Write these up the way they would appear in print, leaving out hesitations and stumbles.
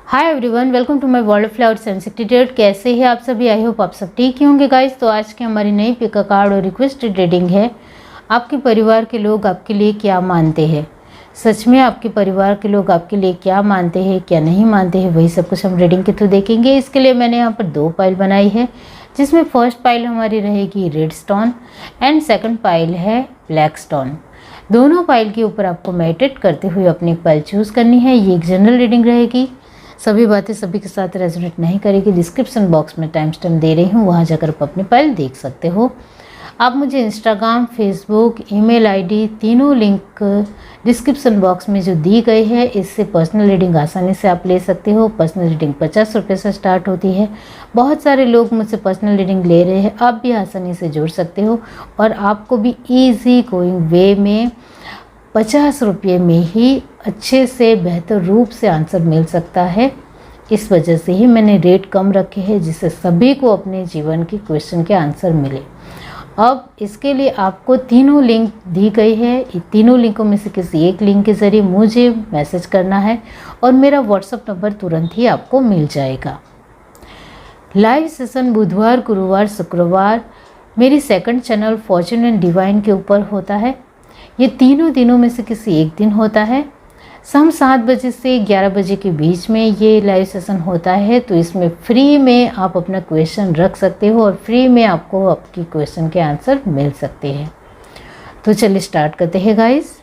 Hi everyone, welcome to my world of flowers and secreted. कैसे हैं आप सभी? आई होप आप सब ठीक ही होंगे गाइस। तो आज की हमारी नई पिक कार्ड और रिक्वेस्टेड रीडिंग है, आपके परिवार के लोग आपके लिए क्या मानते हैं। सच में आपके परिवार के लोग आपके लिए क्या मानते हैं, क्या नहीं मानते हैं, वही सब कुछ हम रीडिंग के थ्रू देखेंगे। इसके लिए मैंने यहाँ पर 2 पाइल बनाई है, जिसमें फर्स्ट पाइल हमारी रहेगी red stone and second pile है ब्लैक स्टोन। दोनों पाइल के ऊपर आपको मेडिटेट करते हुए अपनी पाइल चूज़ करनी है। ये एक जनरल रीडिंग रहेगी, सभी बातें सभी के साथ रेजोनेट नहीं करेगी। डिस्क्रिप्शन बॉक्स में टाइम स्टैम्प दे रही हूँ, वहाँ जाकर आप अपनी फाइल देख सकते हो। आप मुझे इंस्टाग्राम, फेसबुक, ईमेल आईडी तीनों लिंक डिस्क्रिप्शन बॉक्स में जो दी गई है, इससे पर्सनल रीडिंग आसानी से आप ले सकते हो। पर्सनल रीडिंग 50 रुपये से स्टार्ट होती है। बहुत सारे लोग मुझसे पर्सनल रीडिंग ले रहे हैं, आप भी आसानी से जुड़ सकते हो और आपको भी ईजी गोइंग वे में 50 रुपये में ही अच्छे से बेहतर रूप से आंसर मिल सकता है। इस वजह से ही मैंने रेट कम रखे हैं, जिससे सभी को अपने जीवन के क्वेश्चन के आंसर मिले। अब इसके लिए आपको तीनों लिंक दी गई है, तीनों लिंकों में से किसी एक लिंक के ज़रिए मुझे मैसेज करना है और मेरा व्हाट्सएप नंबर तुरंत ही आपको मिल जाएगा। लाइव सेशन बुधवार, गुरुवार, शुक्रवार मेरी second channel Fortune and divine के ऊपर होता है। ये तीनों दिनों में से किसी एक दिन होता है। शाम 7 बजे से 11 बजे के बीच में ये लाइव सेशन होता है। तो इसमें फ्री में आप अपना क्वेश्चन रख सकते हो और फ्री में आपको आपकी क्वेश्चन के आंसर मिल सकते हैं। तो चलिए स्टार्ट करते हैं गाइस।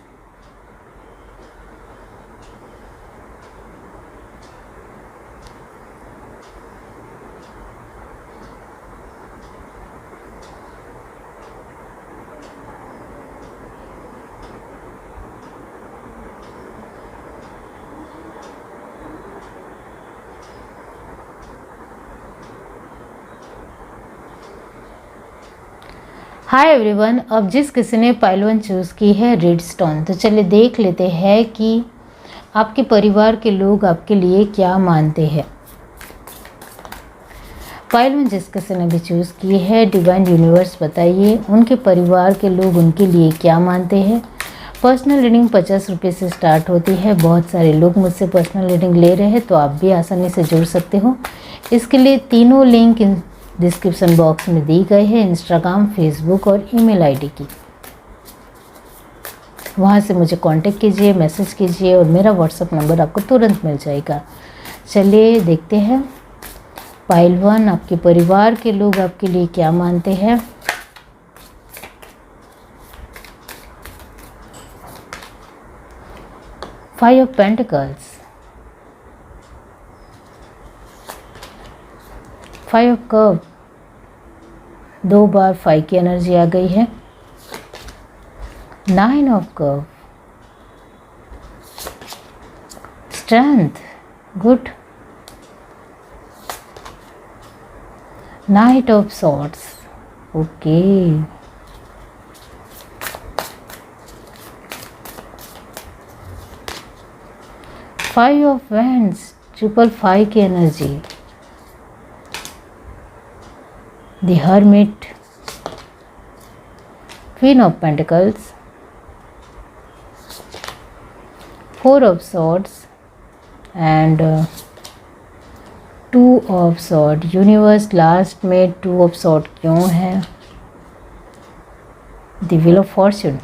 हाय एवरीवन, अब जिस किसी ने पाइल 1 चूज़ की है रेड स्टोन, तो चलिए देख लेते हैं कि आपके परिवार के लोग आपके लिए क्या मानते हैं। पाइल 1 जिस किसी ने भी चूज़ की है, डिवाइन यूनिवर्स बताइए उनके परिवार के लोग उनके लिए क्या मानते हैं। पर्सनल रीडिंग 50 रुपये से स्टार्ट होती है। बहुत सारे लोग मुझसे पर्सनल रीडिंग ले रहे हैं, तो आप भी आसानी से जुड़ सकते हो। इसके लिए तीनों लिंक डिस्क्रिप्शन बॉक्स में दी गई है, इंस्टाग्राम, फेसबुक और ईमेल आईडी की। वहाँ से मुझे कांटेक्ट कीजिए, मैसेज कीजिए और मेरा व्हाट्सएप नंबर आपको तुरंत मिल जाएगा। चलिए देखते हैं पाइल 1 आपके परिवार के लोग आपके लिए क्या मानते हैं। Five of pentacles, 5 of cup, 2 बार 5 की एनर्जी आ गई है। 9 of cup, strength, good. Night of swords, okay. 5 of wands, 555 की energy. The Hermit, Queen of Pentacles, 4 of Swords and 2 of Swords। Universe last में 2 of Swords क्यों है? The Wheel of Fortune,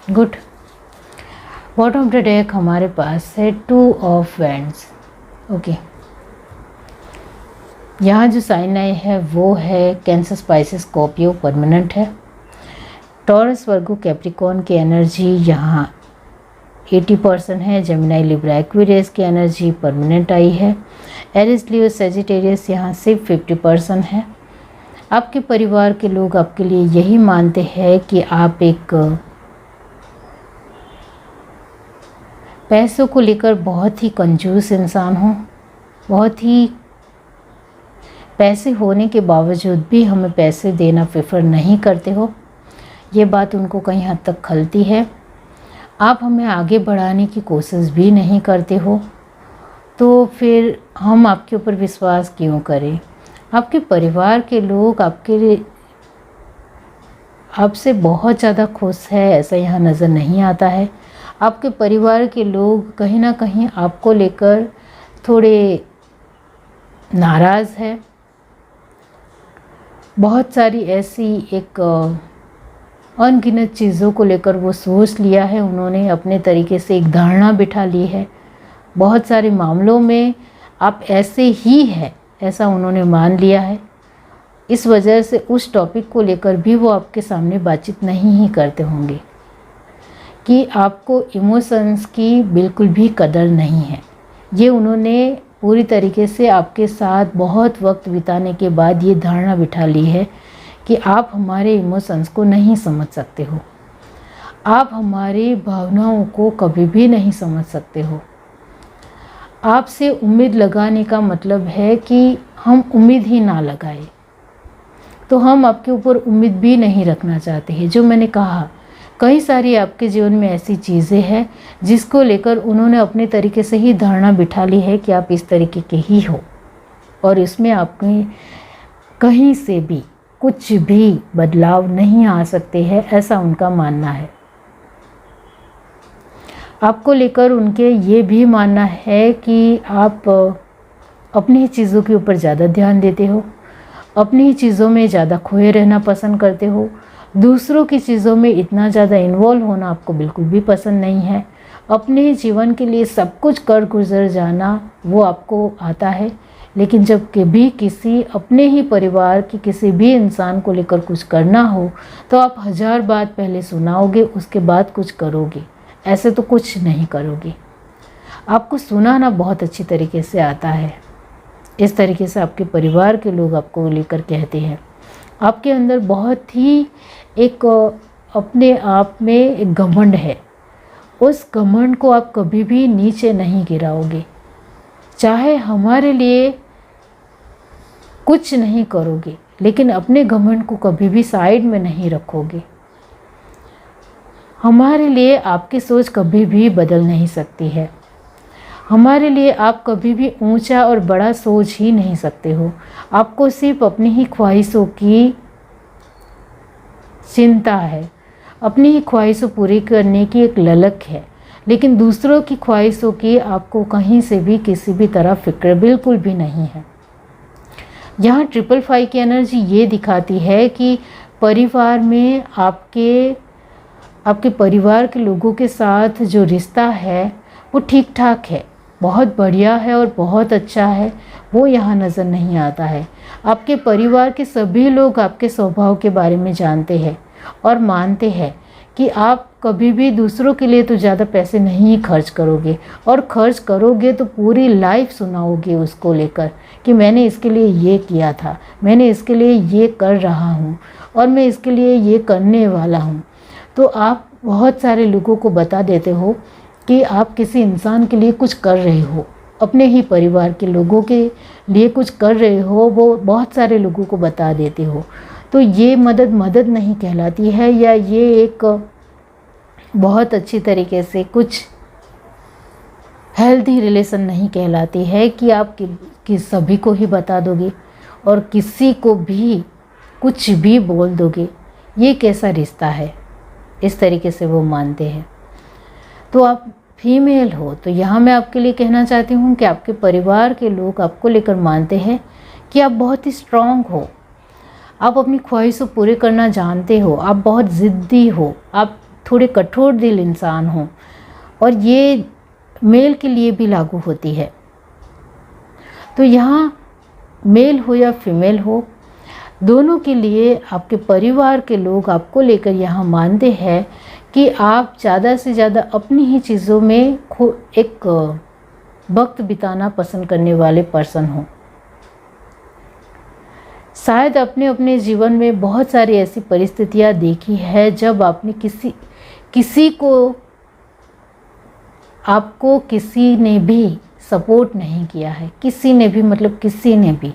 good. Bottom of the deck हमारे पास है 2 of Wands, okay. यहाँ जो sign आई है वो है कैंसर, स्पाइसिस, स्कॉर्पियो परमानेंट है। टॉरस, वर्गो, कैप्रिकॉर्न की एनर्जी यहाँ 80% है। जेमिनी, लिब्रा, एक्वेरियस की एनर्जी परमानेंट आई है। एरिस, लियो, सेजिटेरियस यहाँ सिर्फ 50% है। आपके परिवार के लोग आपके लिए यही मानते हैं कि आप एक पैसों को लेकर बहुत ही कंजूस इंसान हो। बहुत ही पैसे होने के बावजूद भी हमें पैसे देना प्रेफर नहीं करते हो। ये बात उनको कहीं हद तक खलती है। आप हमें आगे बढ़ाने की कोशिश भी नहीं करते हो, तो फिर हम आपके ऊपर विश्वास क्यों करें। आपके परिवार के लोग आपके लिए आपसे बहुत ज़्यादा खुश है, ऐसा यहाँ नज़र नहीं आता है। आपके परिवार के लोग कहीं ना कहीं आपको लेकर थोड़े नाराज़ है। बहुत सारी ऐसी एक अनगिनत चीज़ों को लेकर वो सोच लिया है, उन्होंने अपने तरीके से एक धारणा बिठा ली है। बहुत सारे मामलों में आप ऐसे ही है, ऐसा उन्होंने मान लिया है। इस वजह से उस टॉपिक को लेकर भी वो आपके सामने बातचीत नहीं ही करते होंगे कि आपको इमोशंस की बिल्कुल भी कदर नहीं है। ये उन्होंने पूरी तरीके से आपके साथ बहुत वक्त बिताने के बाद ये धारणा बिठा ली है कि आप हमारे इमोशंस को नहीं समझ सकते हो, आप हमारी भावनाओं को कभी भी नहीं समझ सकते हो। आपसे उम्मीद लगाने का मतलब है कि हम उम्मीद ही ना लगाए, तो हम आपके ऊपर उम्मीद भी नहीं रखना चाहते हैं। जो मैंने कहा, कई सारी आपके जीवन में ऐसी चीज़ें हैं जिसको लेकर उन्होंने अपने तरीके से ही धारणा बिठा ली है कि आप इस तरीके के ही हो, और इसमें आपके कहीं से भी कुछ भी बदलाव नहीं आ सकते हैं, ऐसा उनका मानना है। आपको लेकर उनके ये भी मानना है कि आप अपनी ही चीज़ों के ऊपर ज़्यादा ध्यान देते हो, अपनी ही चीज़ों में ज़्यादा खोए रहना पसंद करते हो, दूसरों की चीज़ों में इतना ज़्यादा इन्वॉल्व होना आपको बिल्कुल भी पसंद नहीं है। अपने जीवन के लिए सब कुछ कर गुजर जाना वो आपको आता है, लेकिन जब कभी किसी अपने ही परिवार की किसी भी इंसान को लेकर कुछ करना हो तो आप 1000 बात पहले सुनाओगे, उसके बाद कुछ करोगे, ऐसे तो कुछ नहीं करोगे। आपको सुनाना बहुत अच्छी तरीके से आता है, इस तरीके से आपके परिवार के लोग आपको लेकर कहते हैं। आपके अंदर बहुत ही एक अपने आप में एक घमंड है, उस घमंड को आप कभी भी नीचे नहीं गिराओगे। चाहे हमारे लिए कुछ नहीं करोगे, लेकिन अपने घमंड को कभी भी साइड में नहीं रखोगे। हमारे लिए आपकी सोच कभी भी बदल नहीं सकती है। हमारे लिए आप कभी भी ऊंचा और बड़ा सोच ही नहीं सकते हो। आपको सिर्फ अपनी ही ख्वाहिशों की चिंता है, अपनी ही ख्वाहिशों पूरी करने की एक ललक है, लेकिन दूसरों की ख्वाहिशों की आपको कहीं से भी किसी भी तरह फिक्र बिल्कुल भी नहीं है। यहाँ 555 की एनर्जी ये दिखाती है कि परिवार में आपके परिवार के लोगों के साथ जो रिश्ता है वो ठीक ठाक है, बहुत बढ़िया है और बहुत अच्छा है, वो यहाँ नज़र नहीं आता है। आपके परिवार के सभी लोग आपके स्वभाव के बारे में जानते हैं और मानते हैं कि आप कभी भी दूसरों के लिए तो ज़्यादा पैसे नहीं खर्च करोगे, और खर्च करोगे तो पूरी लाइफ सुनाओगे उसको लेकर कि मैंने इसके लिए ये किया था, मैंने इसके लिए ये कर रहा हूँ और मैं इसके लिए ये करने वाला हूँ। तो आप बहुत सारे लोगों को बता देते हो कि आप किसी इंसान के लिए कुछ कर रहे हो, अपने ही परिवार के लोगों के लिए कुछ कर रहे हो, वो बहुत सारे लोगों को बता देते हो। तो ये मदद नहीं कहलाती है, या ये एक बहुत अच्छी तरीके से कुछ हेल्दी रिलेशन नहीं कहलाती है कि आप कि सभी को ही बता दोगे और किसी को भी कुछ भी बोल दोगे। ये कैसा रिश्ता है, इस तरीके से वो मानते हैं। तो आप फीमेल हो, तो यहाँ मैं आपके लिए कहना चाहती हूँ कि आपके परिवार के लोग आपको लेकर मानते हैं कि आप बहुत ही स्ट्रॉन्ग हो, आप अपनी ख्वाहिशों पूरे करना जानते हो, आप बहुत ज़िद्दी हो, आप थोड़े कठोर दिल इंसान हो, और ये मेल के लिए भी लागू होती है। तो यहाँ मेल हो या फीमेल हो, दोनों के लिए आपके परिवार के लोग आपको लेकर यहाँ मानते हैं कि आप ज़्यादा से ज़्यादा अपनी ही चीज़ों में एक वक्त बिताना पसंद करने वाले पर्सन हो। शायद आपने अपने जीवन में बहुत सारी ऐसी परिस्थितियाँ देखी है जब आपने किसी को आपको किसी ने भी सपोर्ट नहीं किया है, किसी ने भी, मतलब किसी ने भी,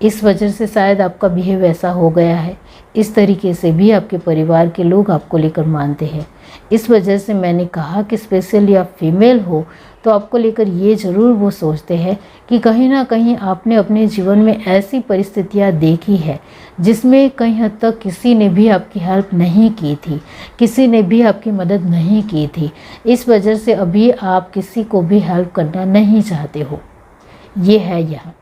इस वजह से शायद आपका बिहेव ऐसा हो गया है। इस तरीके से भी आपके परिवार के लोग आपको लेकर मानते हैं। इस वजह से मैंने कहा कि स्पेशली आप फीमेल हो तो आपको लेकर ये ज़रूर वो सोचते हैं कि कहीं ना कहीं आपने अपने जीवन में ऐसी परिस्थितियाँ देखी है जिसमें कहीं हद तक किसी ने भी आपकी हेल्प नहीं की थी, किसी ने भी आपकी मदद नहीं की थी। इस वजह से अभी आप किसी को भी हेल्प करना नहीं चाहते हो। ये है यहाँ।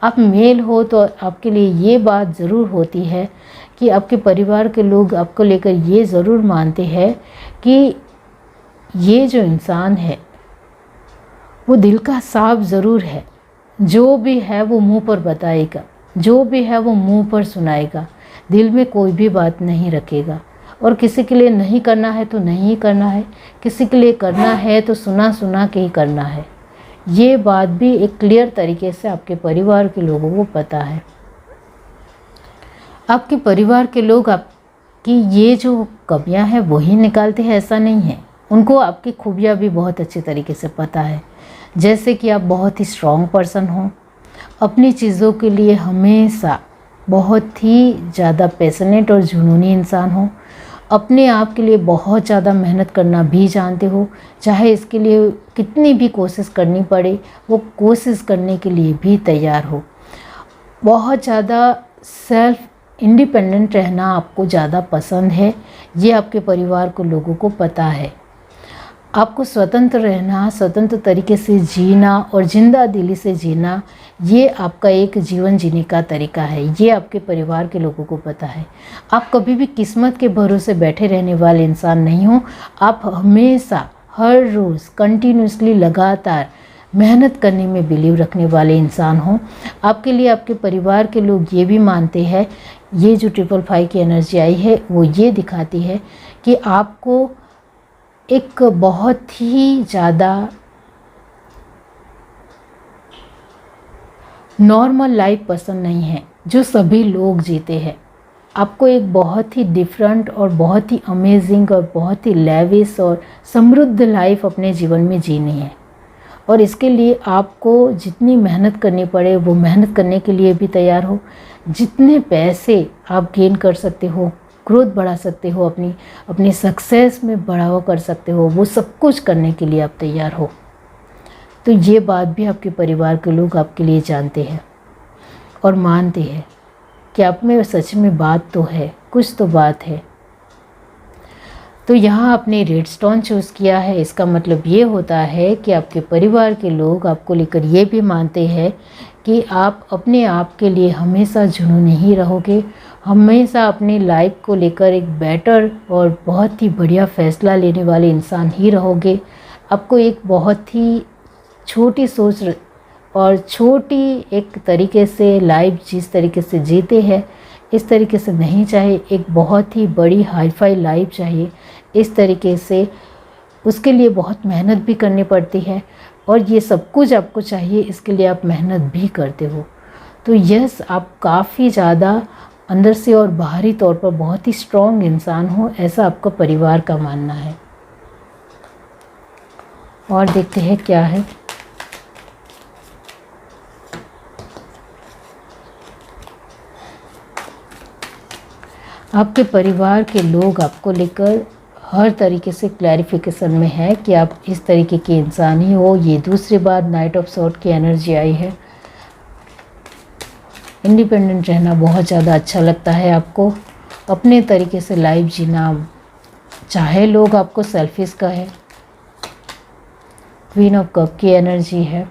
आप मेल हो तो आपके लिए ये बात ज़रूर होती है कि आपके परिवार के लोग आपको लेकर ये ज़रूर मानते हैं कि ये जो इंसान है वो दिल का साफ ज़रूर है। जो भी है वो मुंह पर बताएगा, जो भी है वो मुंह पर सुनाएगा, दिल में कोई भी बात नहीं रखेगा। और किसी के लिए नहीं करना है तो नहीं करना है, किसी के लिए करना है तो सुना सुना के ही करना है। ये बात भी एक क्लियर तरीके से आपके परिवार के लोगों को पता है। आपके परिवार के लोग आपकी ये जो कमियां हैं वही निकालते हैं ऐसा नहीं है। उनको आपकी खूबियां भी बहुत अच्छे तरीके से पता है। जैसे कि आप बहुत ही स्ट्रॉन्ग पर्सन हो, अपनी चीज़ों के लिए हमेशा बहुत ही ज़्यादा पैशनेट और जुनूनी इंसान हो, अपने आप के लिए बहुत ज़्यादा मेहनत करना भी जानते हो, चाहे इसके लिए कितनी भी कोशिश करनी पड़े वो कोशिश करने के लिए भी तैयार हो। बहुत ज़्यादा सेल्फ इंडिपेंडेंट रहना आपको ज़्यादा पसंद है, ये आपके परिवार को लोगों को पता है। आपको स्वतंत्र रहना, स्वतंत्र तरीके से जीना और जिंदा दिली से जीना, ये आपका एक जीवन जीने का तरीका है। ये आपके परिवार के लोगों को पता है। आप कभी भी किस्मत के भरोसे बैठे रहने वाले इंसान नहीं हो। आप हमेशा हर रोज़ कंटिन्यूसली लगातार मेहनत करने में बिलीव रखने वाले इंसान हो। आपके लिए आपके परिवार के लोग ये भी मानते हैं, ये जो 555 की एनर्जी आई है वो ये दिखाती है कि आपको एक बहुत ही ज़्यादा नॉर्मल लाइफ पसंद नहीं है जो सभी लोग जीते हैं। आपको एक बहुत ही डिफरेंट और बहुत ही अमेजिंग और बहुत ही लेविश और समृद्ध लाइफ अपने जीवन में जीनी है। और इसके लिए आपको जितनी मेहनत करनी पड़े वो मेहनत करने के लिए भी तैयार हो। जितने पैसे आप गेन कर सकते हो, ग्रोथ बढ़ा सकते हो, अपनी सक्सेस में बढ़ावा कर सकते हो, वो सब कुछ करने के लिए आप तैयार हो। तो ये बात भी आपके परिवार के लोग आपके लिए जानते हैं और मानते हैं कि आप में सच में बात तो है, कुछ तो बात है। तो यहाँ आपने रेड स्टोन चूज़ किया है, इसका मतलब ये होता है कि आपके परिवार के लोग आपको लेकर ये भी मानते हैं कि आप अपने आप के लिए हमेशा जुनूनी ही रहोगे, हमेशा अपनी लाइफ को लेकर एक बेटर और बहुत ही बढ़िया फ़ैसला लेने वाले इंसान ही रहोगे। आपको एक बहुत ही छोटी सोच और छोटी एक तरीके से लाइफ जिस तरीके से जीते हैं इस तरीके से नहीं चाहिए, एक बहुत ही बड़ी हाई-फाई लाइफ चाहिए। इस तरीके से उसके लिए बहुत मेहनत भी करनी पड़ती है और ये सब कुछ आपको चाहिए, इसके लिए आप मेहनत भी करते हो। तो यस, आप काफ़ी ज़्यादा अंदर से और बाहरी तौर पर बहुत ही स्ट्रॉन्ग इंसान हो, ऐसा आपका परिवार का मानना है। और देखते हैं क्या है। आपके परिवार के लोग आपको लेकर हर तरीके से क्लैरिफिकेशन में है कि आप इस तरीके के इंसान ही हो। ये दूसरी बार नाइट ऑफ सॉर्ड की एनर्जी आई है। इंडिपेंडेंट रहना बहुत ज़्यादा अच्छा लगता है आपको, अपने तरीके से लाइफ जीना, चाहे लोग आपको सेल्फिश कहे। क्वीन ऑफ कप की एनर्जी है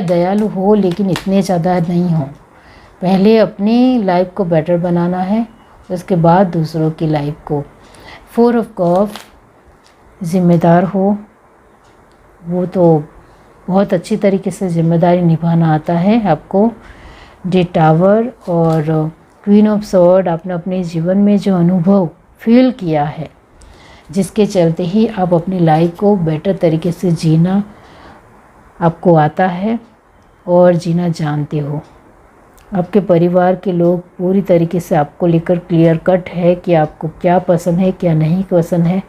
दयालु हो लेकिन इतने ज़्यादा नहीं हो। पहले अपनी लाइफ को बेटर बनाना है, उसके बाद दूसरों की लाइफ को। 4 ऑफ कप, ज़िम्मेदार हो, वो तो बहुत अच्छी तरीके से ज़िम्मेदारी निभाना आता है आपको। डी टावर और क्वीन ऑफ सॉर्ड, आपने अपने जीवन में जो अनुभव फील किया है जिसके चलते ही आप अपनी लाइफ को बेटर तरीके से जीना आपको आता है और जीना जानते हो। आपके परिवार के लोग पूरी तरीके से आपको लेकर क्लियर कट है कि आपको क्या पसंद है, क्या नहीं पसंद है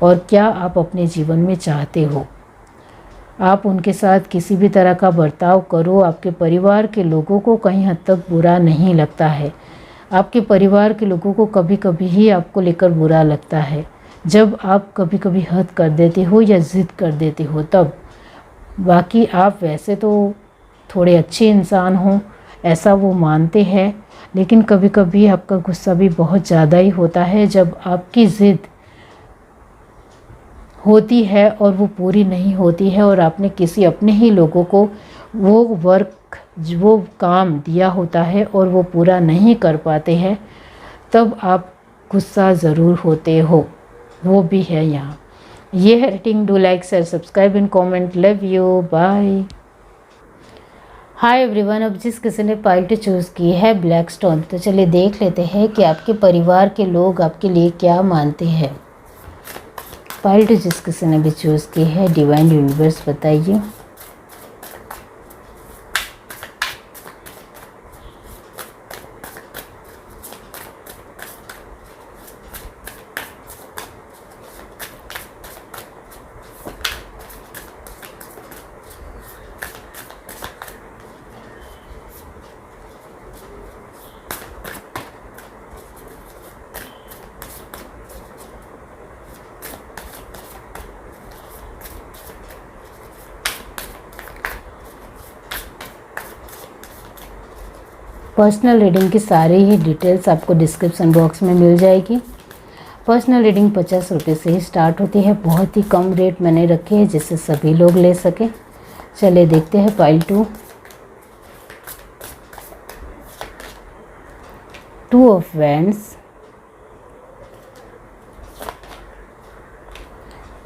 और क्या आप अपने जीवन में चाहते हो। आप उनके साथ किसी भी तरह का बर्ताव करो, आपके परिवार के लोगों को कहीं हद तक बुरा नहीं लगता है। आपके परिवार के लोगों को कभी कभी ही आपको लेकर बुरा लगता है, जब आप कभी कभी हद कर देते हो या ज़िद कर देते हो तब। बाकी आप वैसे तो थोड़े अच्छे इंसान हो, ऐसा वो मानते हैं, लेकिन कभी कभी आपका गुस्सा भी बहुत ज़्यादा ही होता है जब आपकी ज़िद होती है और वो पूरी नहीं होती है और आपने किसी अपने ही लोगों को वो काम दिया होता है और वो पूरा नहीं कर पाते हैं, तब आप गुस्सा ज़रूर होते हो। वो भी है यहाँ। ये है rating. Do like, share, subscribe and comment. Love you, bye. Hi everyone. अब जिस किसी ने पाइल टू चूज़ की है ब्लैक स्टोन, तो चलिए देख लेते हैं कि आपके परिवार के लोग आपके लिए क्या मानते हैं। पाइल टू जिस किसी ने भी चूज़ की है, डिवाइन यूनिवर्स बताइए। पर्सनल रीडिंग की सारी ही डिटेल्स आपको डिस्क्रिप्शन बॉक्स में मिल जाएगी। पर्सनल रीडिंग 50 रुपये से ही स्टार्ट होती है। बहुत ही कम रेट मैंने रखे हैं जिससे सभी लोग ले सकें। चलिए देखते हैं pile two of wands,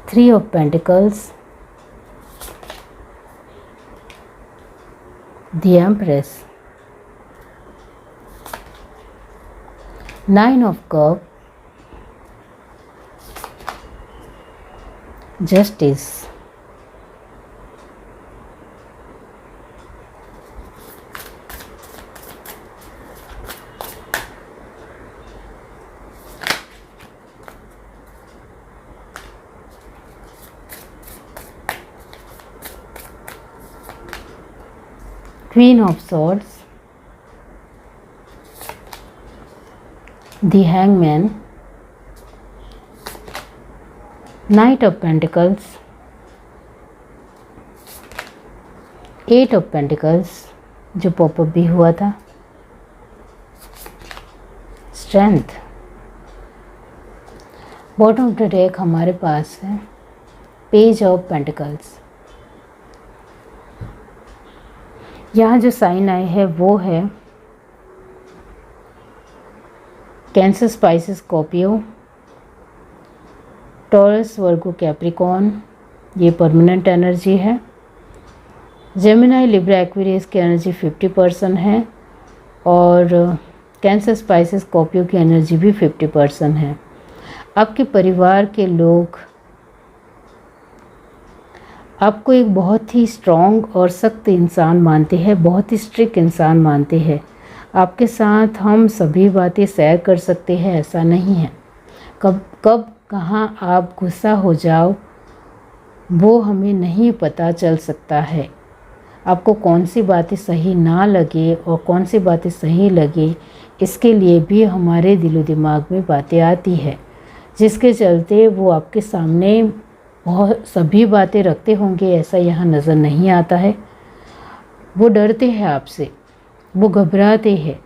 3 of pentacles, the empress, 9 of cups, justice, Queen of Swords, the Hangman, Knight of Pentacles, 8 of Pentacles जो पॉपअप भी हुआ था, strength. Bottom of the deck हमारे पास है पेज ऑफ पेंटिकल्स। यहाँ जो साइन आए है वो है कैंसर, स्पाइसेस, स्कॉर्पियो, टॉरस, वर्गो, कैप्रिकॉर्न, ये परमानेंट एनर्जी है। जेमिनाई, लिब्रा, एक्वेरियस की एनर्जी 50% है और कैंसर, स्पाइसेस, स्कॉर्पियो की एनर्जी भी 50% है। आपके परिवार के लोग आपको एक बहुत ही स्ट्रॉन्ग और सख्त इंसान मानते हैं, बहुत ही स्ट्रिक्ट इंसान मानते हैं। आपके साथ हम सभी बातें शेयर कर सकते हैं, ऐसा नहीं है। कब कहाँ आप गुस्सा हो जाओ वो हमें नहीं पता चल सकता है। आपको कौन सी बातें सही ना लगे और कौन सी बातें सही लगे, इसके लिए भी हमारे दिलो दिमाग में बातें आती है, जिसके चलते वो आपके सामने बहुत सभी बातें रखते होंगे, ऐसा यहाँ नज़र नहीं आता है। वो डरते हैं आपसे, वो घबराते हैं।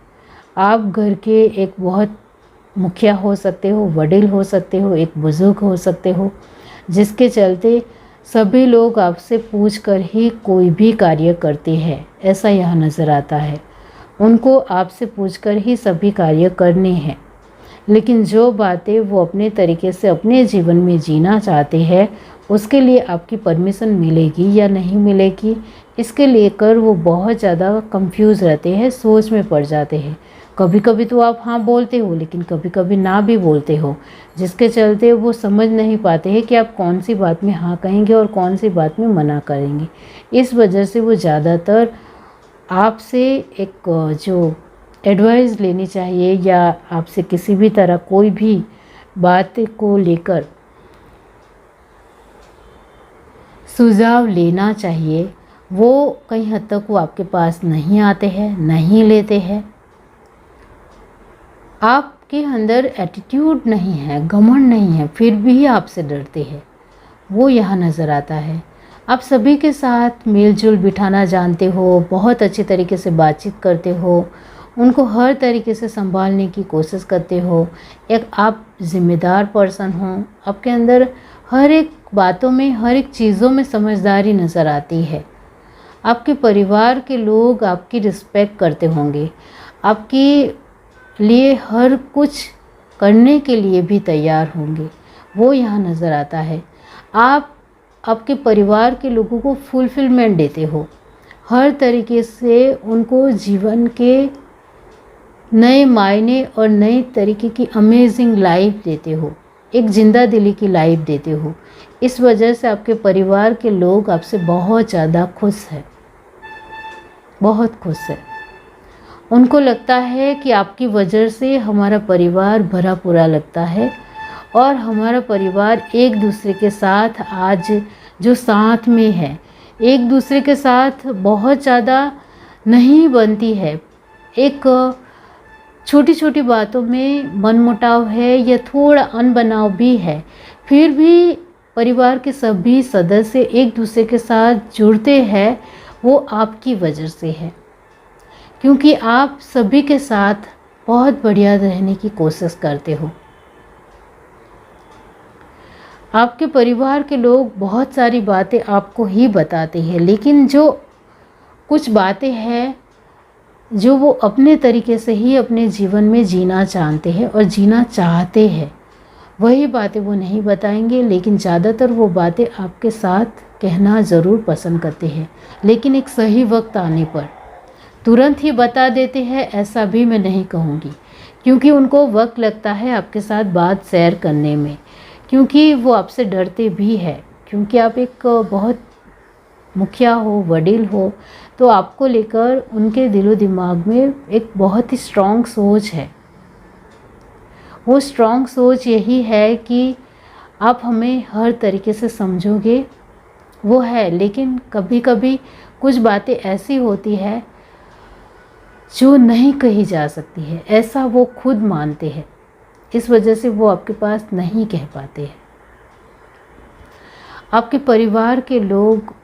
आप घर के एक बहुत मुखिया हो सकते हो, वडील हो सकते हो, एक बुज़ुर्ग हो सकते हो, जिसके चलते सभी लोग आपसे पूछकर ही कोई भी कार्य करते हैं, ऐसा यहाँ नज़र आता है। उनको आपसे पूछकर ही सभी कार्य करने हैं, लेकिन जो बातें वो अपने तरीके से अपने जीवन में जीना चाहते हैं, उसके लिए आपकी परमिशन मिलेगी या नहीं मिलेगी, इसके लेकर वो बहुत ज़्यादा कंफ्यूज रहते हैं, सोच में पड़ जाते हैं। कभी कभी तो आप हाँ बोलते हो, लेकिन कभी कभी ना भी बोलते हो, जिसके चलते वो समझ नहीं पाते हैं कि आप कौन सी बात में हाँ कहेंगे और कौन सी बात में मना करेंगे। इस वजह से वो ज़्यादातर आपसे एक जो एडवाइस लेनी चाहिए या आपसे किसी भी तरह कोई भी बात को लेकर सुझाव लेना चाहिए वो कई हद तक वो आपके पास नहीं आते हैं, नहीं लेते हैं। आपके अंदर एटीट्यूड नहीं है, घमंड नहीं है, फिर भी आपसे डरते हैं, वो यहाँ नज़र आता है। आप सभी के साथ मिलजुल बिठाना जानते हो, बहुत अच्छे तरीके से बातचीत करते हो, उनको हर तरीके से संभालने की कोशिश करते हो। एक आप जिम्मेदार पर्सन हो, आपके अंदर हर एक बातों में, हर एक चीज़ों में समझदारी नज़र आती है। आपके परिवार के लोग आपकी रिस्पेक्ट करते होंगे, आपके लिए हर कुछ करने के लिए भी तैयार होंगे, वो यहाँ नज़र आता है। आप आपके परिवार के लोगों को फुलफिलमेंट देते हो, हर तरीके से उनको जीवन के नए मायने और नए तरीके की अमेजिंग लाइफ देते हो, एक जिंदा दिली की लाइफ देते हो। इस वजह से आपके परिवार के लोग आपसे बहुत ज़्यादा खुश हैं, बहुत खुश है। उनको लगता है कि आपकी वजह से हमारा परिवार भरा पूरा लगता है और हमारा परिवार एक दूसरे के साथ आज जो साथ में है, एक दूसरे के साथ बहुत ज़्यादा नहीं बनती है। एक छोटी छोटी बातों में मनमुटाव है या थोड़ा अनबनाव भी है, फिर भी परिवार के सभी सदस्य एक दूसरे के साथ जुड़ते हैं, वो आपकी वजह से है, क्योंकि आप सभी के साथ बहुत बढ़िया रहने की कोशिश करते हो। आपके परिवार के लोग बहुत सारी बातें आपको ही बताते हैं, लेकिन जो कुछ बातें हैं जो वो अपने तरीके से ही अपने जीवन में जीना जानते हैं और जीना चाहते हैं, वही बातें वो नहीं बताएंगे, लेकिन ज़्यादातर वो बातें आपके साथ कहना ज़रूर पसंद करते हैं। लेकिन एक सही वक्त आने पर तुरंत ही बता देते हैं, ऐसा भी मैं नहीं कहूँगी, क्योंकि उनको वक्त लगता है आपके साथ बात शेयर करने में, क्योंकि वो आपसे डरते भी हैं, क्योंकि आप एक बहुत मुखिया हो, वडील हो, तो आपको लेकर उनके दिलो दिमाग में एक बहुत ही स्ट्रॉन्ग सोच है। वो स्ट्रॉन्ग सोच यही है कि आप हमें हर तरीके से समझोगे, वो है। लेकिन कभी कभी कुछ बातें ऐसी होती है जो नहीं कही जा सकती है, ऐसा वो खुद मानते हैं, इस वजह से वो आपके पास नहीं कह पाते हैं। आपके परिवार के लोग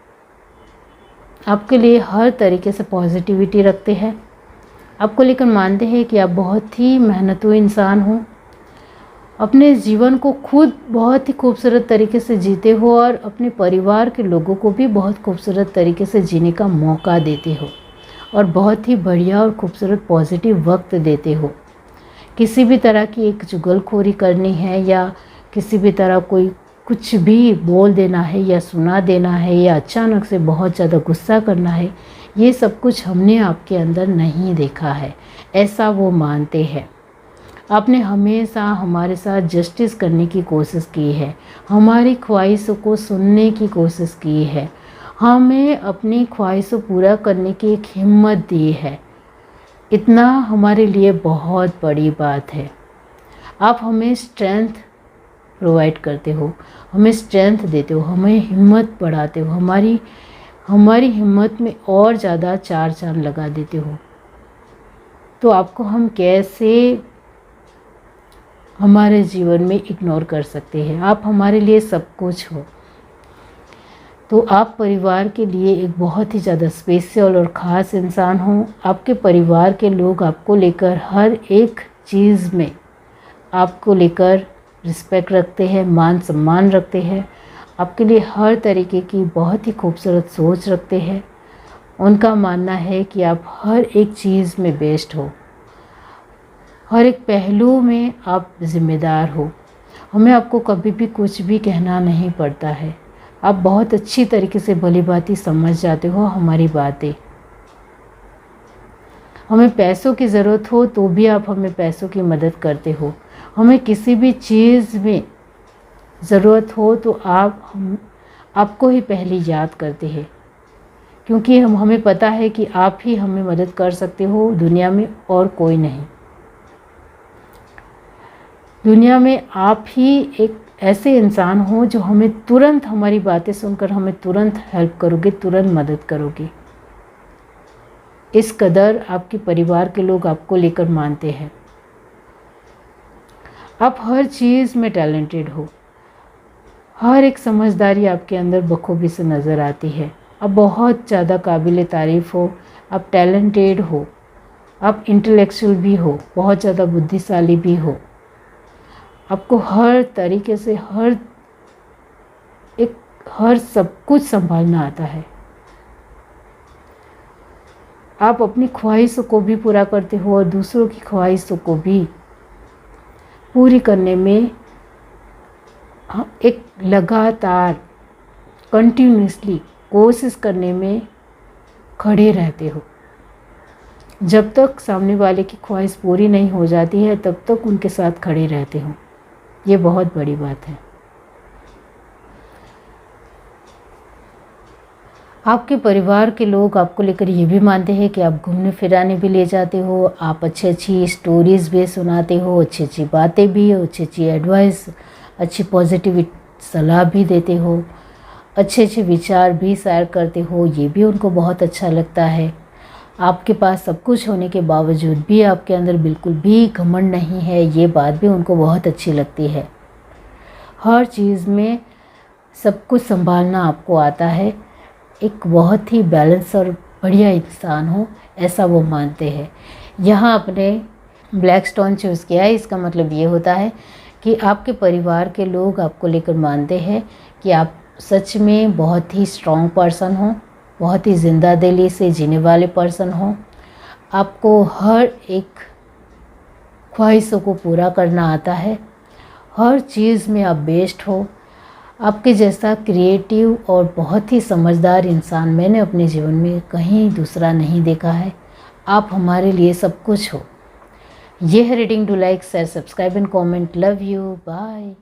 आपके लिए हर तरीके से पॉजिटिविटी रखते हैं, आपको लेकर मानते हैं कि आप बहुत ही मेहनतू इंसान हो, अपने जीवन को खुद बहुत ही खूबसूरत तरीके से जीते हो और अपने परिवार के लोगों को भी बहुत खूबसूरत तरीके से जीने का मौका देते हो और बहुत ही बढ़िया और खूबसूरत पॉजिटिव वक्त देते हो। किसी भी तरह की एक चुगलखोरी करनी है या किसी भी तरह कोई कुछ भी बोल देना है या सुना देना है या अचानक से बहुत ज़्यादा गुस्सा करना है, ये सब कुछ हमने आपके अंदर नहीं देखा है, ऐसा वो मानते हैं। आपने हमेशा हमारे साथ जस्टिस करने की कोशिश की है, हमारी ख्वाहिशों को सुनने की कोशिश की है, हमें अपनी ख्वाहिशों पूरा करने की एक हिम्मत दी है। इतना हमारे लिए बहुत बड़ी बात है। आप हमें स्ट्रेंथ प्रोवाइड करते हो, हमें स्ट्रेंथ देते हो, हमें हिम्मत बढ़ाते हो, हमारी हिम्मत में और ज़्यादा चार चांद लगा देते हो। तो आपको हम कैसे हमारे जीवन में इग्नोर कर सकते हैं? आप हमारे लिए सब कुछ हो। तो आप परिवार के लिए एक बहुत ही ज़्यादा स्पेशल और ख़ास इंसान हो। आपके परिवार के लोग आपको लेकर हर एक चीज़ में आपको लेकर रिस्पेक्ट रखते हैं, मान सम्मान रखते हैं, आपके लिए हर तरीके की बहुत ही खूबसूरत सोच रखते हैं। उनका मानना है कि आप हर एक चीज़ में बेस्ट हो, हर एक पहलू में आप ज़िम्मेदार हो। हमें आपको कभी भी कुछ भी कहना नहीं पड़ता है, आप बहुत अच्छी तरीके से भली भांति समझ जाते हो हमारी बातें। हमें पैसों की ज़रूरत हो तो भी आप हमें पैसों की मदद करते हो, हमें किसी भी चीज़ में ज़रूरत हो तो आपको ही पहले याद करते हैं, क्योंकि हमें पता है कि आप ही हमें मदद कर सकते हो, दुनिया में और कोई नहीं। दुनिया में आप ही एक ऐसे इंसान हो जो हमें तुरंत, हमारी बातें सुनकर हमें तुरंत हेल्प करोगे, तुरंत मदद करोगे। इस कदर आपके परिवार के लोग आपको लेकर मानते हैं। आप हर चीज़ में टैलेंटेड हो, हर एक समझदारी आपके अंदर बखूबी से नज़र आती है। आप बहुत ज़्यादा काबिल तारीफ़ हो, आप टैलेंटेड हो, आप इंटेलेक्चुअल भी हो, बहुत ज़्यादा बुद्धिशाली भी हो। आपको हर तरीके से हर सब कुछ संभालना आता है। आप अपनी ख्वाहिशों को भी पूरा करते हो और दूसरों की ख्वाहिशों को भी पूरी करने में एक लगातार कंटिन्यूसली कोशिश करने में खड़े रहते हो। जब तक सामने वाले की ख्वाहिश पूरी नहीं हो जाती है तब तक उनके साथ खड़े रहते हो। ये बहुत बड़ी बात है। आपके परिवार के लोग आपको लेकर ये भी मानते हैं कि आप घूमने फिराने भी ले जाते हो, आप अच्छी स्टोरीज़ भी सुनाते हो, अच्छी बातें भी, अच्छी एडवाइस, अच्छी पॉजिटिव सलाह भी देते हो, अच्छे विचार भी शेयर करते हो। ये भी उनको बहुत अच्छा लगता है। आपके पास सब कुछ होने के बावजूद भी आपके अंदर बिल्कुल भी घमंड नहीं है, ये बात भी उनको बहुत अच्छी लगती है। हर चीज़ में सब कुछ संभालना आपको आता है। एक बहुत ही बैलेंस और बढ़िया इंसान हो, ऐसा वो मानते हैं। यहाँ आपने ब्लैक स्टोन चूज़ किया है, इसका मतलब ये होता है कि आपके परिवार के लोग आपको लेकर मानते हैं कि आप सच में बहुत ही स्ट्रॉन्ग पर्सन हो, बहुत ही ज़िंदा दिली से जीने वाले पर्सन हो। आपको हर एक ख्वाहिशों को पूरा करना आता है, हर चीज़ में आप बेस्ट हो। आपके जैसा क्रिएटिव और बहुत ही समझदार इंसान मैंने अपने जीवन में कहीं दूसरा नहीं देखा है। आप हमारे लिए सब कुछ हो। ये है reading. Do like, share, subscribe and comment. Love you, bye.